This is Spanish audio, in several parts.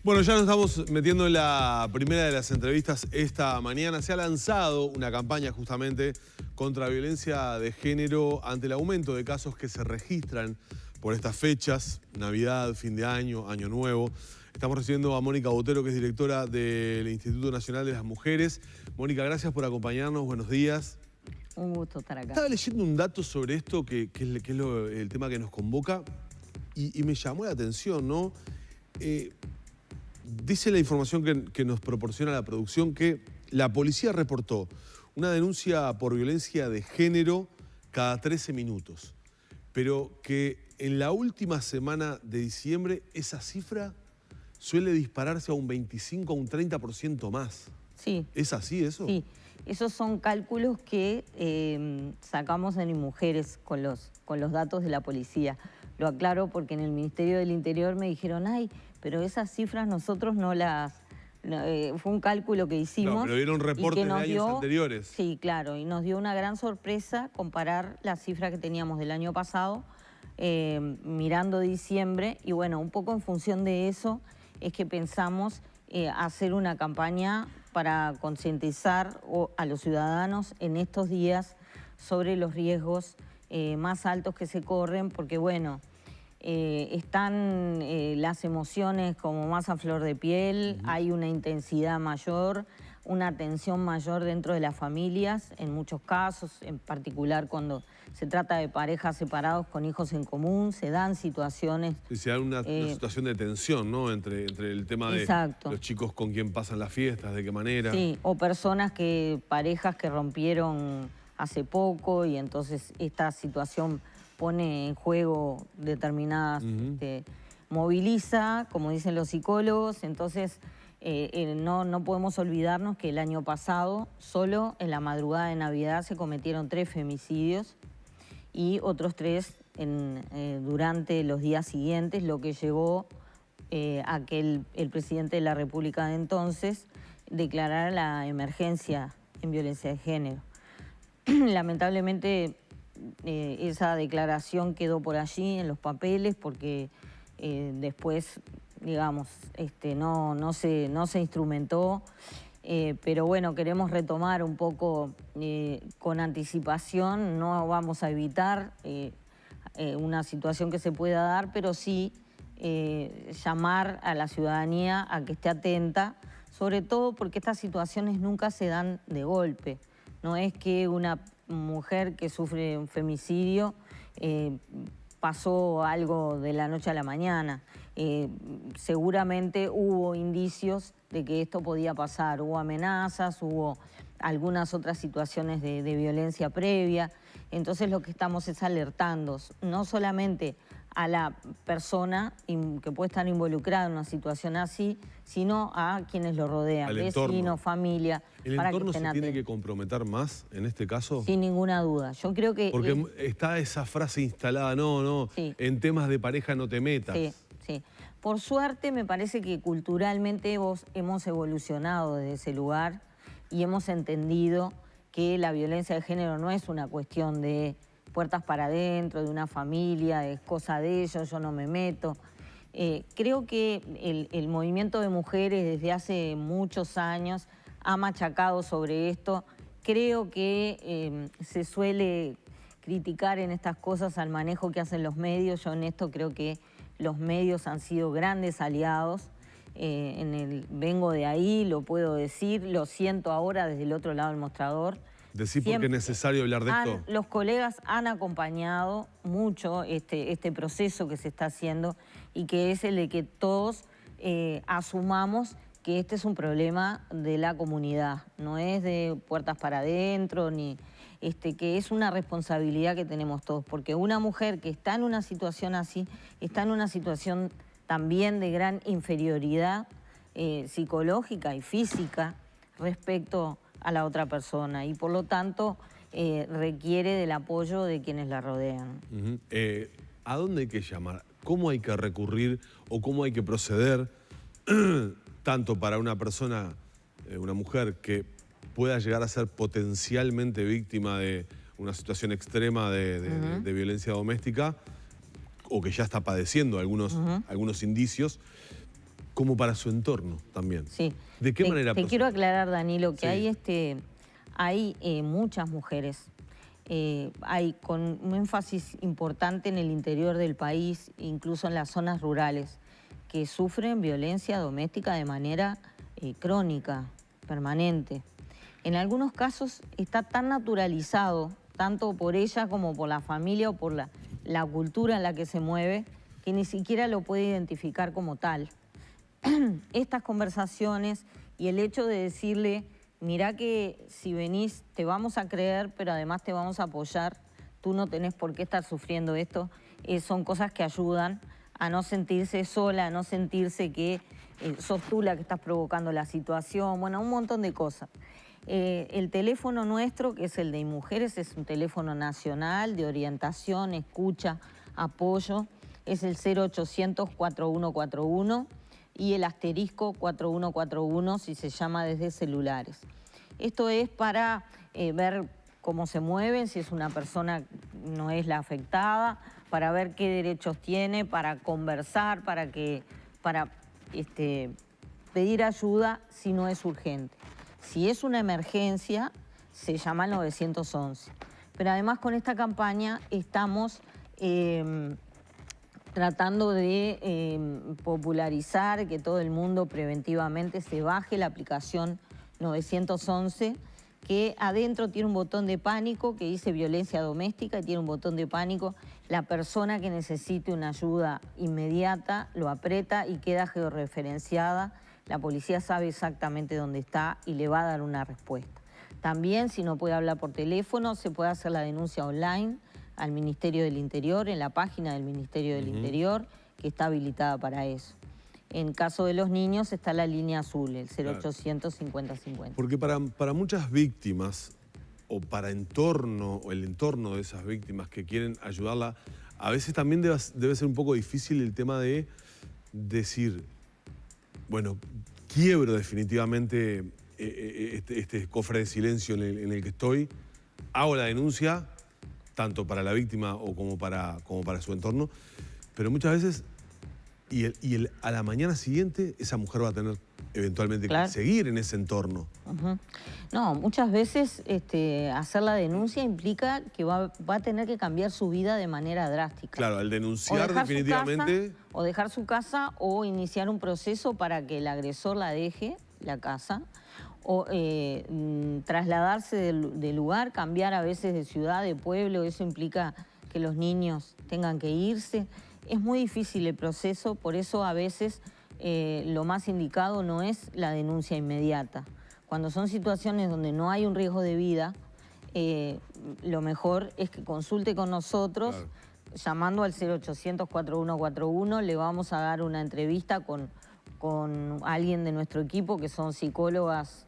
Bueno, ya nos estamos metiendo en la primera de las entrevistas esta mañana. Se ha lanzado una campaña justamente contra violencia de género ante el aumento de casos que se registran por estas fechas, Navidad, fin de año, Año Nuevo. Estamos recibiendo a Mónica Botero, que es directora del Instituto Nacional de las Mujeres. Mónica, gracias por acompañarnos, buenos días. Un gusto estar acá. Estaba leyendo un dato sobre esto, que es el tema que nos convoca, y me llamó la atención, ¿no? Dice la información que nos proporciona la producción que la policía reportó una denuncia por violencia de género cada 13 minutos, pero que en la última semana de diciembre esa cifra suele dispararse a un 25 a un 30% más. Sí. ¿Es así eso? Sí, esos son cálculos que sacamos en Mujeres con los datos de la policía. Lo aclaro porque en el Ministerio del Interior me dijeron, ay, pero esas cifras nosotros no las... fue un cálculo que hicimos. No, pero dieron reportes de años anteriores. Sí, claro, y nos dio una gran sorpresa comparar la cifra que teníamos del año pasado, mirando diciembre, y bueno, un poco en función de eso es que pensamos hacer una campaña para concientizar a los ciudadanos en estos días sobre los riesgos más altos que se corren, porque bueno, están las emociones como más a flor de piel, hay una intensidad mayor, una tensión mayor dentro de las familias, en muchos casos, en particular cuando se trata de parejas separados con hijos en común, se dan situaciones... Sí, se da una situación de tensión, ¿no? Entre el tema de los chicos con quién pasan las fiestas, de qué manera. Sí, o parejas que rompieron hace poco y entonces esta situación pone en juego determinadas, moviliza, como dicen los psicólogos, entonces no podemos olvidarnos que el año pasado, solo en la madrugada de Navidad se cometieron 3 femicidios y otros 3 durante los días siguientes, lo que llevó a que el presidente de la República de entonces declarara la emergencia en violencia de género. Lamentablemente esa declaración quedó por allí en los papeles porque después, digamos, no se instrumentó, pero bueno, queremos retomar un poco con anticipación, no vamos a evitar una situación que se pueda dar, pero sí llamar a la ciudadanía a que esté atenta, sobre todo porque estas situaciones nunca se dan de golpe. No es que una mujer que sufre un femicidio pasó algo de la noche a la mañana. Seguramente hubo indicios de que esto podía pasar. Hubo amenazas, hubo algunas otras situaciones de violencia previa. Entonces lo que estamos es alertando, no solamente a la persona que puede estar involucrada en una situación así, sino a quienes lo rodean, vecinos, familia. ¿El entorno se tiene que comprometer más en este caso? Sin ninguna duda. Yo creo que... Porque está esa frase instalada, sí, en temas de pareja no te metas. Sí, sí. Por suerte me parece que culturalmente hemos evolucionado desde ese lugar y hemos entendido que la violencia de género no es una cuestión de puertas para adentro, de una familia, es cosa de ellos, yo no me meto. Creo que el movimiento de mujeres desde hace muchos años ha machacado sobre esto. Creo que se suele criticar en estas cosas al manejo que hacen los medios. Yo en esto creo que los medios han sido grandes aliados. Vengo de ahí, lo puedo decir, lo siento ahora desde el otro lado del mostrador. Decir porque es necesario hablar de esto. Los colegas han acompañado mucho este proceso que se está haciendo y que es el de que todos asumamos que este es un problema de la comunidad, no es de puertas para adentro, ni que es una responsabilidad que tenemos todos, porque una mujer que está en una situación así, está en una situación también de gran inferioridad psicológica y física respecto a la otra persona y por lo tanto requiere del apoyo de quienes la rodean. ¿A dónde hay que llamar? ¿Cómo hay que recurrir o cómo hay que proceder tanto para una persona, una mujer que pueda llegar a ser potencialmente víctima de una situación extrema de violencia doméstica o que ya está padeciendo algunos indicios, como para su entorno también. Sí. ¿De qué manera? Te quiero aclarar, Danilo, que sí. hay muchas mujeres. Hay con un énfasis importante en el interior del país, incluso en las zonas rurales, que sufren violencia doméstica de manera crónica, permanente. En algunos casos está tan naturalizado, tanto por ella como por la familia o por la cultura en la que se mueve, que ni siquiera lo puede identificar como tal. Estas conversaciones y el hecho de decirle, mirá que si venís te vamos a creer, pero además te vamos a apoyar, tú no tenés por qué estar sufriendo esto, son cosas que ayudan a no sentirse sola, a no sentirse que sos tú la que estás provocando la situación, bueno, un montón de cosas. El teléfono nuestro, que es el de Mujeres, es un teléfono nacional de orientación, escucha, apoyo, es el 0800-4141 y el asterisco 4141 si se llama desde celulares. Esto es para ver cómo se mueven, si es una persona no es la afectada, para ver qué derechos tiene, para conversar, para pedir ayuda si no es urgente. Si es una emergencia, se llama al 911. Pero además con esta campaña estamos tratando de popularizar, que todo el mundo preventivamente se baje la aplicación 911, que adentro tiene un botón de pánico que dice violencia doméstica y tiene un botón de pánico. La persona que necesite una ayuda inmediata lo aprieta y queda georreferenciada. La policía sabe exactamente dónde está y le va a dar una respuesta. También, si no puede hablar por teléfono, se puede hacer la denuncia online al Ministerio del Interior, en la página del Ministerio del Interior, que está habilitada para eso. En caso de los niños está la línea azul, el 0800 5050. Porque para muchas víctimas, o para el entorno de esas víctimas que quieren ayudarla, a veces también debe ser un poco difícil el tema de decir, bueno, quiebro definitivamente este cofre de silencio en el que estoy, hago la denuncia, tanto para la víctima o como para su entorno, pero muchas veces, a la mañana siguiente, esa mujer va a tener eventualmente que seguir en ese entorno. No, muchas veces hacer la denuncia implica que va a tener que cambiar su vida de manera drástica. Claro, al denunciar definitivamente... O dejar su casa o iniciar un proceso para que el agresor la deje, la casa, o trasladarse del lugar, cambiar a veces de ciudad, de pueblo, eso implica que los niños tengan que irse. Es muy difícil el proceso, por eso a veces lo más indicado no es la denuncia inmediata. Cuando son situaciones donde no hay un riesgo de vida, lo mejor es que consulte con nosotros, llamando al 0800-4141, le vamos a dar una entrevista con alguien de nuestro equipo, que son psicólogas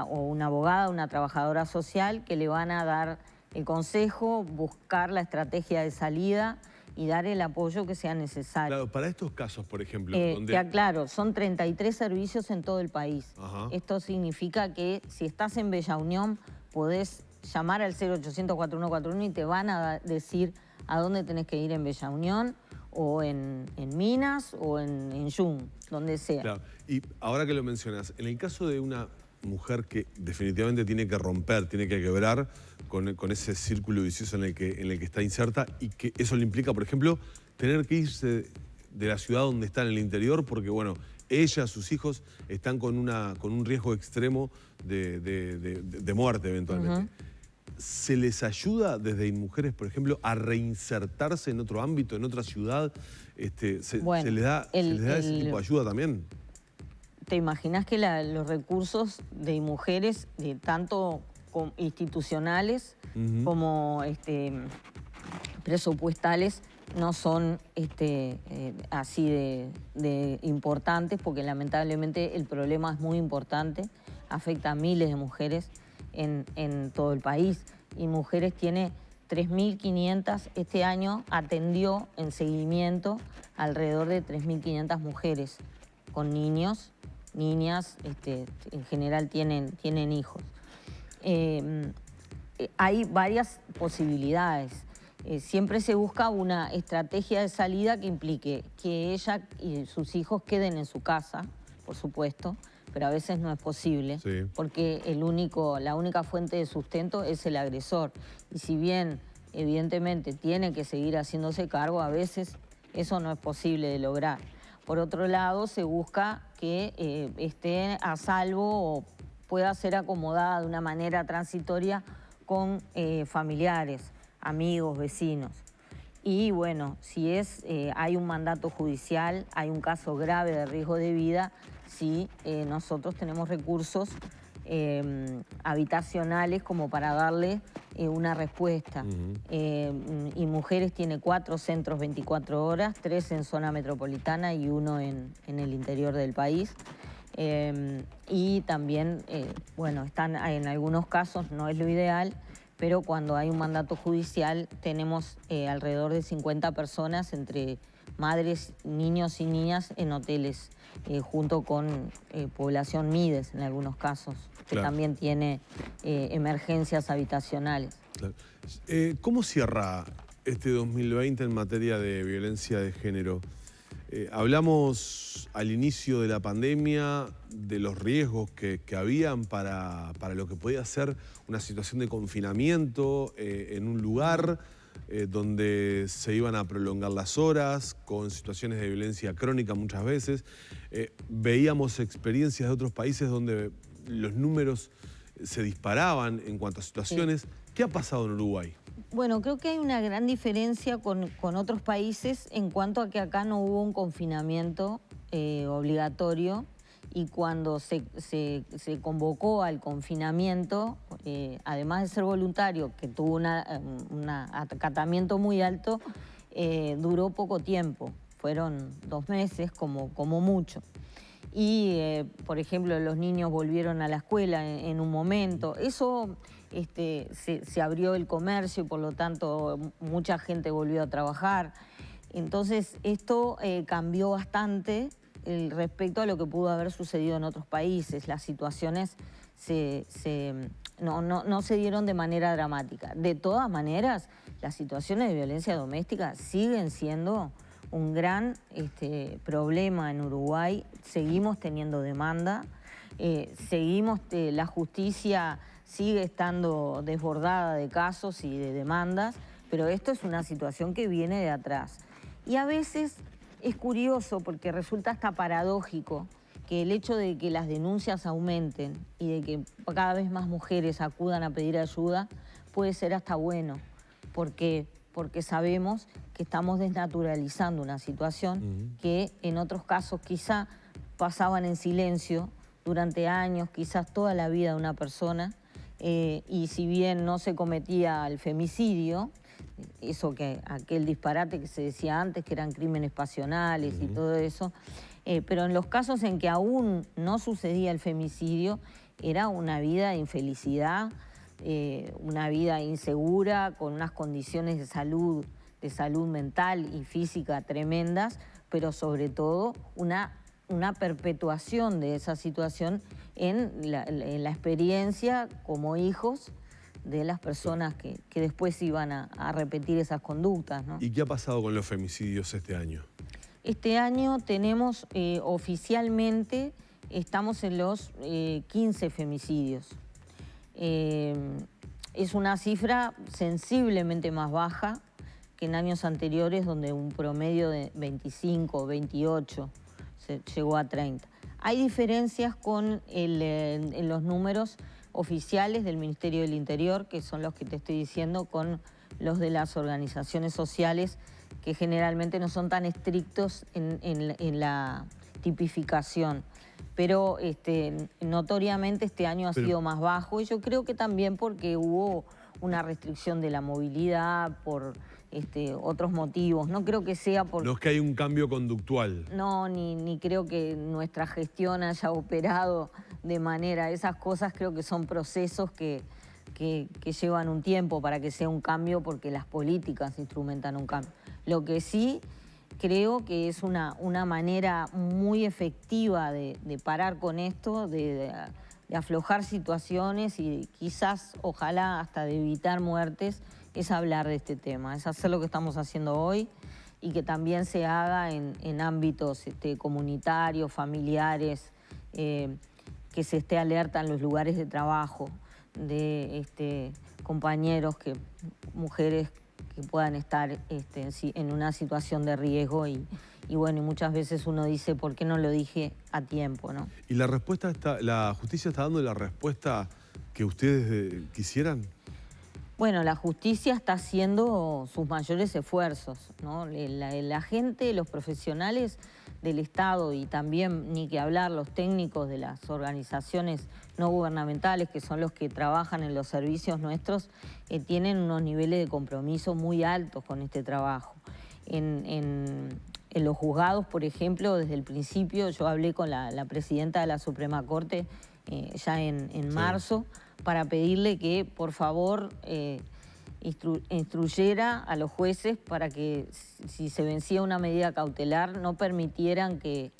o una abogada, una trabajadora social, que le van a dar el consejo, buscar la estrategia de salida y dar el apoyo que sea necesario. Claro, para estos casos, por ejemplo... Te aclaro, son 33 servicios en todo el país. Esto significa que si estás en Bella Unión, podés llamar al 0800-4141 y te van a decir a dónde tenés que ir en Bella Unión, o en Minas, o en Yung, donde sea. Claro. Y ahora que lo mencionas, en el caso de una mujer que definitivamente tiene que romper, tiene que quebrar con ese círculo vicioso en el que está inserta, y que eso le implica, por ejemplo, tener que irse de la ciudad donde está en el interior porque, bueno, ella, sus hijos están con un riesgo extremo de muerte eventualmente. ¿Se les ayuda desde Inmujeres, por ejemplo, a reinsertarse en otro ámbito, en otra ciudad? ¿Se les da ese tipo de ayuda también? ¿Te imaginas que los recursos de Inmujeres, tanto institucionales como presupuestales, no son así de importantes? Porque lamentablemente el problema es muy importante, afecta a miles de mujeres en todo el país. Y Mujeres tiene 3.500, este año atendió en seguimiento alrededor de 3.500 mujeres con niños, niñas, en general tienen hijos. Hay varias posibilidades. siempre se busca una estrategia de salida que implique que ella y sus hijos queden en su casa, por supuesto, pero a veces no es posible, Sí. porque la única fuente de sustento es el agresor. Y si bien, evidentemente, tiene que seguir haciéndose cargo, a veces eso no es posible de lograr. Por otro lado, se busca que esté a salvo o pueda ser acomodada de una manera transitoria con familiares, amigos, vecinos. Y bueno, si hay un mandato judicial, hay un caso grave de riesgo de vida, sí, nosotros tenemos recursos habitacionales como para darle una respuesta. Y Mujeres tiene 4 centros 24 horas, 3 en zona metropolitana y 1 en el interior del país. Y también, bueno, están en algunos casos, no es lo ideal, pero cuando hay un mandato judicial tenemos alrededor de 50 personas entre madres, niños y niñas en hoteles, junto con población MIDES en algunos casos, que Claro. también tiene emergencias habitacionales. Claro. ¿Cómo cierra este 2020 en materia de violencia de género? Hablamos al inicio de la pandemia de los riesgos que habían para lo que podía ser una situación de confinamiento en un lugar donde se iban a prolongar las horas, con situaciones de violencia crónica muchas veces. Veíamos experiencias de otros países donde los números se disparaban en cuanto a situaciones. Sí. ¿Qué ha pasado en Uruguay? Bueno, creo que hay una gran diferencia con otros países en cuanto a que acá no hubo un confinamiento obligatorio, y cuando se convocó al confinamiento, además de ser voluntario, que tuvo un acatamiento muy alto, duró poco tiempo, fueron 2 meses como mucho. Y, por ejemplo, los niños volvieron a la escuela en un momento. Eso se abrió el comercio y por lo tanto mucha gente volvió a trabajar. Entonces esto cambió bastante respecto a lo que pudo haber sucedido en otros países. Las situaciones no se dieron de manera dramática. De todas maneras, las situaciones de violencia doméstica siguen siendo un gran problema en Uruguay. Seguimos teniendo demanda, la justicia sigue estando desbordada de casos y de demandas, pero esto es una situación que viene de atrás. Y a veces es curioso porque resulta hasta paradójico que el hecho de que las denuncias aumenten y de que cada vez más mujeres acudan a pedir ayuda puede ser hasta bueno, porque sabemos que estamos desnaturalizando una situación que en otros casos quizá pasaban en silencio durante años, quizás toda la vida de una persona, y si bien no se cometía el femicidio, aquel disparate que se decía antes, que eran crímenes pasionales y todo eso, pero en los casos en que aún no sucedía el femicidio, era una vida de infelicidad, una vida insegura, con unas condiciones de salud mental y física tremendas, pero sobre todo una perpetuación de esa situación en la experiencia como hijos de las personas que después iban a repetir esas conductas, ¿no? ¿Y qué ha pasado con los femicidios este año? Este año tenemos oficialmente, estamos en los 15 femicidios. Es una cifra sensiblemente más baja que en años anteriores, donde un promedio de 25 o 28 se llegó a 30. Hay diferencias en los números oficiales del Ministerio del Interior, que son los que te estoy diciendo, con los de las organizaciones sociales, que generalmente no son tan estrictos en la tipificación. Pero notoriamente este año ha sido más bajo, y yo creo que también porque hubo una restricción de la movilidad por otros motivos. No creo que sea por... No es que hay un cambio conductual. No, ni creo que nuestra gestión haya operado de manera... Esas cosas creo que son procesos que llevan un tiempo para que sea un cambio, porque las políticas instrumentan un cambio. Lo que sí creo que es una manera muy efectiva de parar con esto, de aflojar situaciones y quizás, ojalá, hasta de evitar muertes, es hablar de este tema, es hacer lo que estamos haciendo hoy y que también se haga en ámbitos comunitarios, familiares, que se esté alerta en los lugares de trabajo de compañeros, mujeres que puedan estar en una situación de riesgo y bueno, y muchas veces uno dice, ¿por qué no lo dije a tiempo, no? ¿Y la respuesta la justicia está dando la respuesta que ustedes quisieran? Bueno, la justicia está haciendo sus mayores esfuerzos, ¿no? La gente, los profesionales del Estado y también, ni que hablar, los técnicos de las organizaciones no gubernamentales, que son los que trabajan en los servicios nuestros, tienen unos niveles de compromiso muy altos con este trabajo. En los juzgados, por ejemplo, desde el principio yo hablé con la presidenta de la Suprema Corte ya en marzo, para pedirle que, por favor, instruyera a los jueces para que, si se vencía una medida cautelar, no permitieran que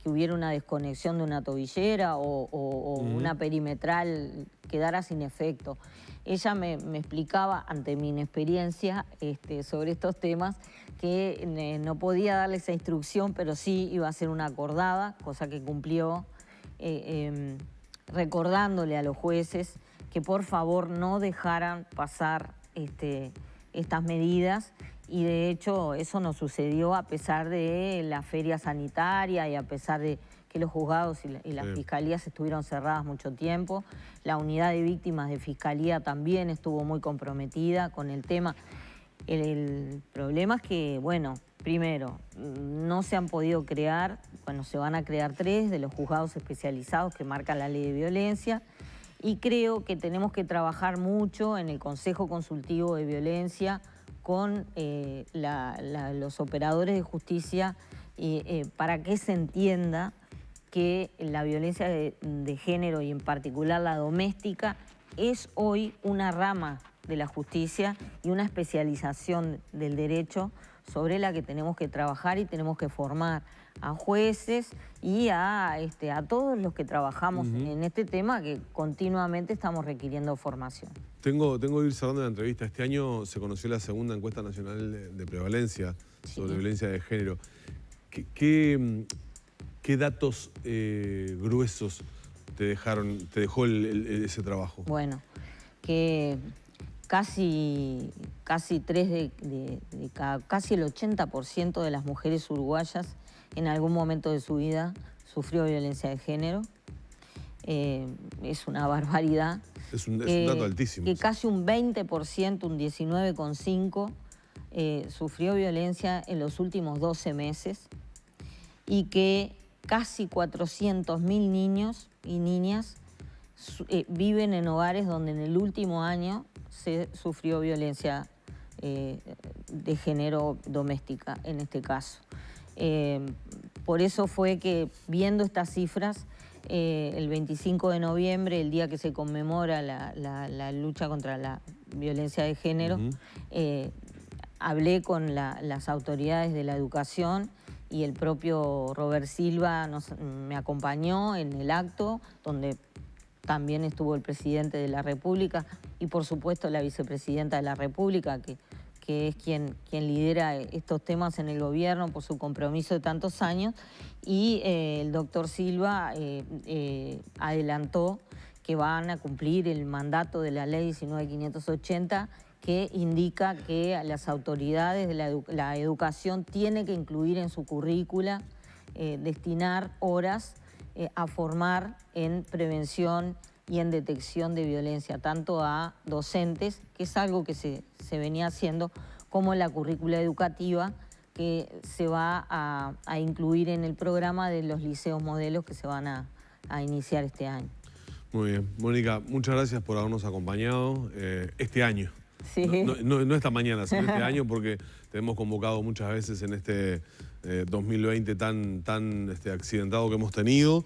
hubiera una desconexión de una tobillera o una perimetral quedara sin efecto. Ella me explicaba, ante mi inexperiencia sobre estos temas, que no podía darle esa instrucción, pero sí iba a ser una acordada, cosa que cumplió, recordándole a los jueces que por favor no dejaran pasar estas medidas, y de hecho eso no sucedió a pesar de la feria sanitaria y a pesar de que los juzgados y las fiscalías estuvieron cerradas mucho tiempo. La unidad de víctimas de fiscalía también estuvo muy comprometida con el tema. El problema es que, bueno, primero, no se han podido crear, bueno, se van a crear 3 de los juzgados especializados que marca la ley de violencia, y creo que tenemos que trabajar mucho en el Consejo Consultivo de Violencia con los operadores de justicia para que se entienda que la violencia de género y en particular la doméstica es hoy una rama de la justicia y una especialización del derecho sobre la que tenemos que trabajar y tenemos que formar a jueces y a todos los que trabajamos en este tema, que continuamente estamos requiriendo formación. Tengo que ir cerrando la entrevista. Este año se conoció la segunda encuesta nacional de prevalencia sobre violencia de género. ¿Qué datos gruesos te dejó ese trabajo? Bueno, que casi el 80% de las mujeres uruguayas en algún momento de su vida sufrió violencia de género. Es una barbaridad. Es un dato altísimo. Que casi un 20%, un 19,5%, sufrió violencia en los últimos 12 meses y que casi 400.000 niños y niñas viven en hogares donde en el último año se sufrió violencia de género doméstica, en este caso. Por eso fue que, viendo estas cifras, el 25 de noviembre, el día que se conmemora la lucha contra la violencia de género, hablé con las autoridades de la educación y el propio Robert Silva me acompañó en el acto, donde también estuvo el presidente de la República y, por supuesto, la vicepresidenta de la República, que es quien lidera estos temas en el gobierno por su compromiso de tantos años, y el doctor Silva adelantó que van a cumplir el mandato de la ley 19.580, que indica que las autoridades de la educación tienen que incluir en su currícula, destinar horas a formar en prevención y en detección de violencia, tanto a docentes, que es algo que se venía haciendo, como la currícula educativa, que se va a incluir en el programa de los liceos modelos que se van a iniciar este año. Muy bien. Mónica, muchas gracias por habernos acompañado este año. Sí. No esta mañana, sino este año, porque te hemos convocado muchas veces en este 2020 tan accidentado que hemos tenido,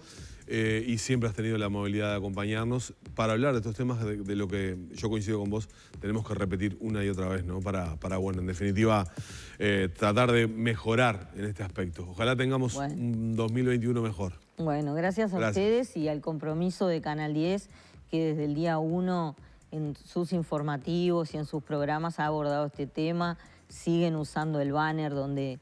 y siempre has tenido la amabilidad de acompañarnos para hablar de estos temas, de lo que yo coincido con vos, tenemos que repetir una y otra vez, ¿no? Para bueno, en definitiva, tratar de mejorar en este aspecto. Ojalá tengamos un 2021 mejor. Bueno, gracias a ustedes y al compromiso de Canal 10, que desde el día 1 en sus informativos y en sus programas ha abordado este tema. Siguen usando el banner donde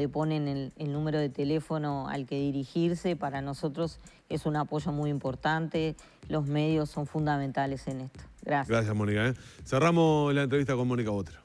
ponen el número de teléfono al que dirigirse. Para nosotros es un apoyo muy importante. Los medios son fundamentales en esto. Gracias. Gracias, Mónica. Cerramos la entrevista con Mónica Botero.